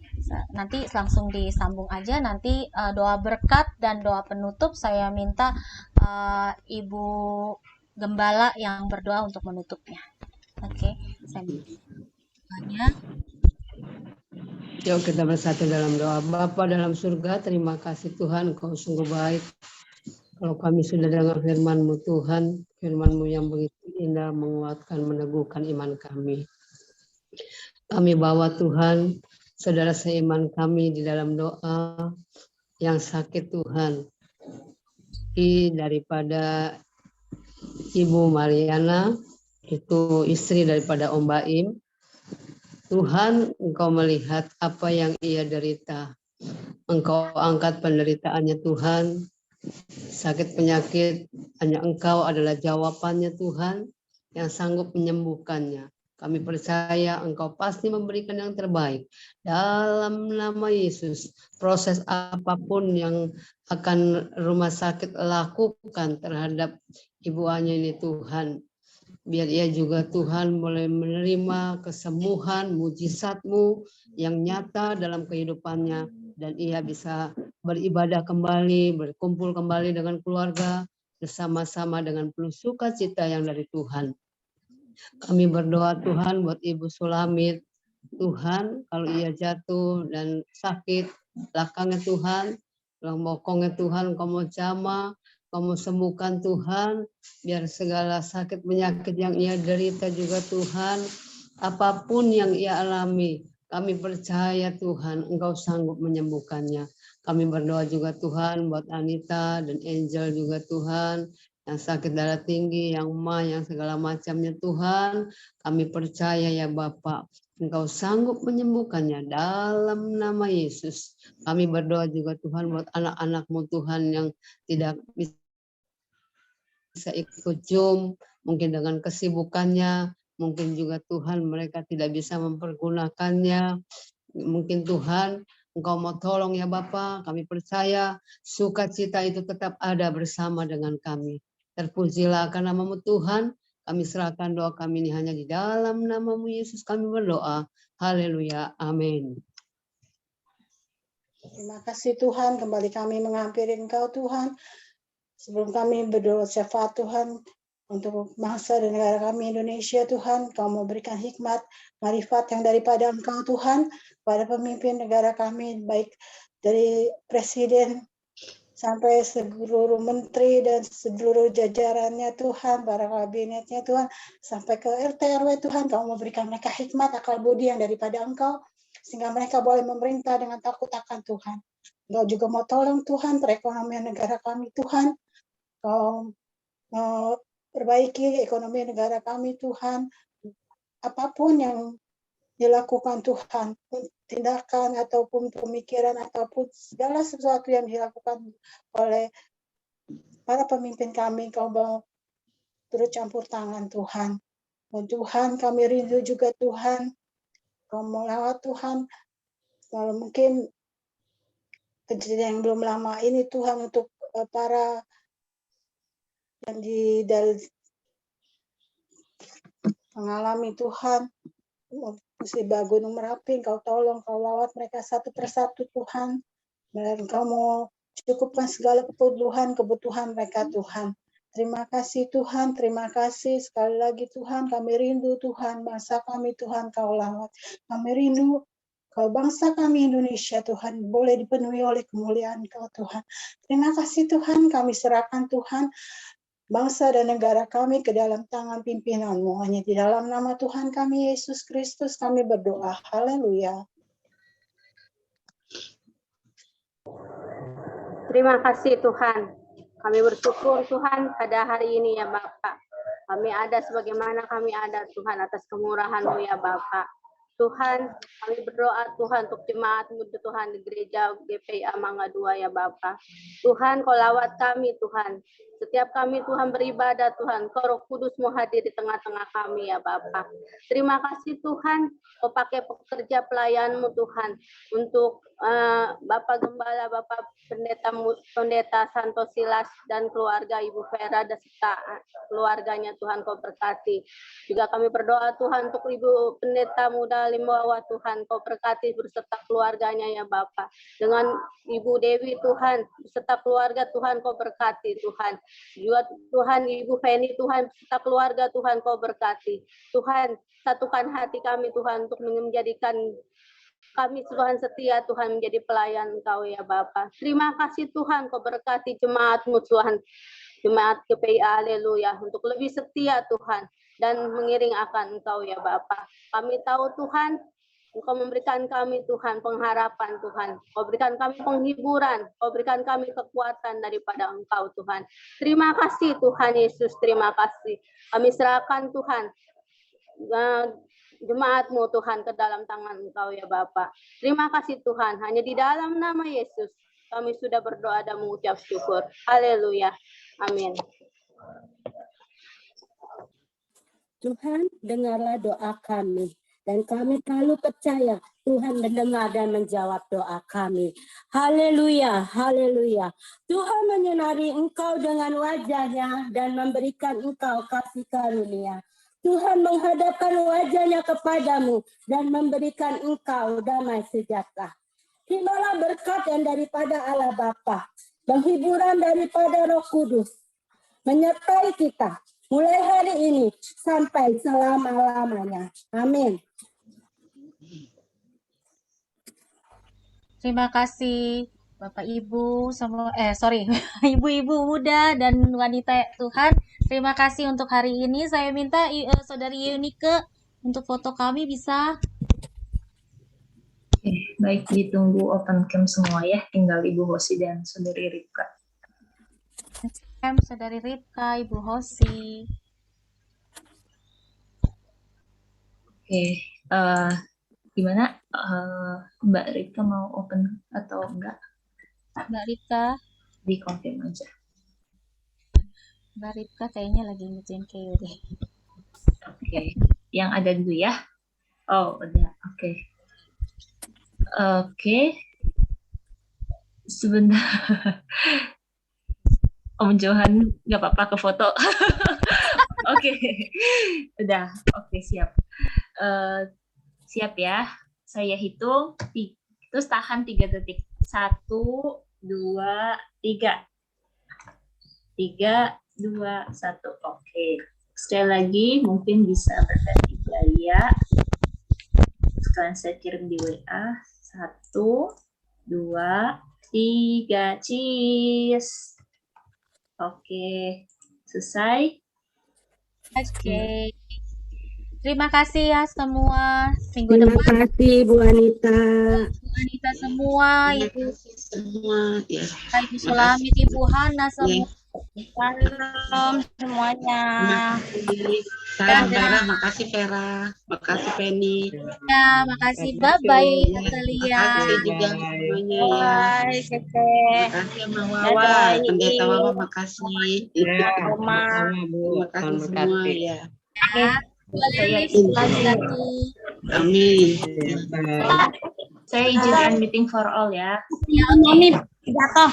A: nanti langsung disambung aja, nanti doa berkat dan doa penutup saya minta Ibu Gembala yang berdoa untuk menutupnya. Oke, saya minta doanya.
C: Yuk kita bersatu dalam doa. Bapa dalam surga, terima kasih Tuhan, Kau sungguh baik. Kalau kami sudah dengar firman-Mu Tuhan, firman-Mu yang begitu indah, menguatkan, meneguhkan iman kami. Kami bawa Tuhan, saudara seiman kami di dalam doa yang sakit Tuhan. Daripada Ibu Mariana, itu istri daripada Om Baim. Tuhan, Engkau melihat apa yang ia derita. Engkau angkat penderitaannya Tuhan. Sakit penyakit, hanya Engkau adalah jawabannya Tuhan yang sanggup menyembuhkannya. Kami percaya Engkau pasti memberikan yang terbaik. Dalam nama Yesus, proses apapun yang akan rumah sakit lakukan terhadap Ibu Anya ini Tuhan, biar ia juga Tuhan boleh menerima kesembuhan, mujizat-Mu yang nyata dalam kehidupannya, dan ia bisa beribadah kembali, berkumpul kembali dengan keluarga, bersama-sama dengan penuh sukacita yang dari Tuhan. Kami berdoa Tuhan buat Ibu Sulamit. Tuhan, kalau ia jatuh dan sakit, belakangnya Tuhan, tulang bokongnya Tuhan, Kau mau jamah, Kau mau sembuhkan Tuhan, biar segala sakit penyakit yang ia derita juga Tuhan, apapun yang ia alami, kami percaya Tuhan, Engkau sanggup menyembuhkannya. Kami berdoa juga Tuhan buat Anita dan Angel juga Tuhan, yang sakit darah tinggi, yang mah, yang segala macamnya Tuhan, kami percaya ya Bapak, Engkau sanggup menyembuhkannya dalam nama Yesus. Kami berdoa juga Tuhan buat anak-anak-Mu Tuhan yang tidak bisa ikut Zoom, mungkin dengan kesibukannya, mungkin juga Tuhan mereka tidak bisa mempergunakannya. Mungkin Tuhan, Engkau mau tolong ya Bapa, kami percaya sukacita itu tetap ada bersama dengan kami. Terpujilah akan nama-Mu Tuhan, kami serahkan doa kami ini hanya di dalam nama-Mu Yesus kami berdoa. Haleluya, amin.
D: Terima kasih Tuhan, kembali kami menghampiri Engkau Tuhan. Sebelum kami berdoa syafaat Tuhan untuk bangsa dan negara kami Indonesia Tuhan, Kau mau berikan hikmat, marifat yang daripada Engkau Tuhan, kepada pemimpin negara kami, baik dari Presiden sampai seluruh menteri dan seluruh jajarannya Tuhan, para kabinetnya Tuhan, sampai ke RT RW Tuhan, Kau mau berikan mereka hikmat, akal budi yang daripada Engkau, sehingga mereka boleh memerintah dengan takut akan Tuhan. Engkau juga mau tolong Tuhan perekonomian negara kami Tuhan, Kau perbaiki ekonomi negara kami Tuhan, apapun yang dilakukan Tuhan, tindakan ataupun pemikiran ataupun segala sesuatu yang dilakukan oleh para pemimpin kami, Kau mau turut campur tangan Tuhan. Tuhan, kami rindu juga Tuhan, Kau mau lewat Tuhan, kalau mungkin kejadian yang belum lama ini Tuhan, untuk para yang mengalami Tuhan musibah Gunung Merapi, Kau tolong, Kau lawat mereka satu persatu Tuhan, dan Kau mau
G: Cukupkan segala kebutuhan mereka Tuhan. Terima kasih Tuhan, terima kasih sekali lagi Tuhan. Kami rindu Tuhan, bangsa kami Tuhan Kau lawat. Kami rindu Kau bangsa kami Indonesia Tuhan boleh dipenuhi oleh kemuliaan Kau Tuhan. Terima kasih Tuhan, kami serahkan Tuhan bangsa dan negara kami ke dalam tangan pimpinan-Mu. Hanya di dalam nama Tuhan kami Yesus Kristus kami berdoa. Haleluya.
H: Terima kasih Tuhan. Kami bersyukur Tuhan pada hari ini ya Bapak. Kami ada sebagaimana kami ada Tuhan atas kemurahan-Mu ya Bapak. Tuhan, kami berdoa Tuhan untuk jemaat-Mu Tuhan di gereja GPIA Mangga 2 ya Bapak. Tuhan, Kau lawat kami Tuhan. Setiap kami Tuhan beribadah Tuhan, Kau Roh Kudus-Mu hadir di tengah-tengah kami ya Bapak. Terima kasih Tuhan, Kau pakai pekerja pelayan-Mu Tuhan untuk Bapak Gembala, Bapak Pendeta Santo Silas dan keluarga Ibu Vera dan serta keluarganya Tuhan Kau berkati. Juga kami berdoa Tuhan untuk Ibu Pendeta Muda Limbawa Tuhan Kau berkati berserta keluarganya ya Bapak. Dengan Ibu Dewi Tuhan beserta keluarga Tuhan Kau berkati Tuhan. Juga Tuhan Ibu Feni Tuhan beserta keluarga Tuhan Kau berkati. Tuhan satukan hati kami Tuhan untuk menjadikan kami Tuhan setia Tuhan menjadi pelayan Engkau ya Bapa. Terima kasih Tuhan Kau berkati jemaat-Mu Tuhan. Jemaat GPIA haleluya untuk lebih setia Tuhan dan mengiring akan Engkau ya Bapa. Kami tahu Tuhan Engkau memberikan kami Tuhan pengharapan Tuhan. Kau berikan kami penghiburan. Kau berikan kami kekuatan daripada Engkau Tuhan. Terima kasih Tuhan Yesus. Terima kasih. Kami serahkan Tuhan jemaat-Mu Tuhan ke dalam tangan Engkau ya Bapa. Terima kasih Tuhan. Hanya di dalam nama Yesus kami sudah berdoa dan mengucap syukur. Haleluya. Amin.
D: Tuhan, dengarlah doa kami. Dan kami selalu percaya Tuhan mendengar dan menjawab doa kami. Haleluya, haleluya. Tuhan menyinari Engkau dengan wajah-Nya dan memberikan Engkau kasih karunia. Tuhan menghadapkan wajah-Nya kepadamu dan memberikan Engkau damai sejahtera. Terimalah berkat yang daripada Allah Bapa, penghiburan daripada Roh Kudus, menyertai kita mulai hari ini sampai selama-lamanya. Amin.
A: Terima kasih Bapak Ibu semua ibu-ibu muda dan wanita Tuhan. Terima kasih untuk hari ini. Saya minta Saudari Yunike untuk foto kami bisa.
B: Oke, baik, ditunggu open cam semua ya. Tinggal Ibu Hosi dan Saudari Ripka.
A: Saudari Ripka, Ibu Hosi.
B: Oke, gimana? Mbak Ripka mau open atau enggak?
A: Mbak Ripka.
B: Dikonfirm aja.
A: Mbak Ripka kayaknya lagi ngerjain KU deh.
B: Oke, yang ada dulu ya. Oh, udah. Oke. Oke. Sebentar. Om Johan nggak apa-apa ke foto. Oke. Udah. Oke, siap. Siap ya. Saya hitung. Terus tahan 3 detik. 1, 2, 3. 3, 2, 1. Oke. Sekali lagi mungkin bisa berganti gaya. Sekarang saya kirim di WA. 1, 2, 3. Cheese. Oke. Selesai.
A: Oke. Terima kasih ya semua. Minggu
D: Terima
A: depan
D: kasih Bu Anita.
A: Bu Anita semua, Ibu
F: Semua ya.
A: Ibu Sulamit, Ibu Hana semua.
E: Shalom semuanya.
F: Salam Vera, makasih Vera, makasih Penny.
A: Ya, makasih. Bye-bye Natalia.
F: Makasih juga semuanya ya.
E: Bye, Keke.
F: Makasih Mama Wawa, Pendeta Wawa, makasih.
E: Oma.
F: Terima kasih semua ya.
A: Boleh satu.
F: Amin.
B: Saya izin end meeting for all ya.
E: Ya, Mami jatuh.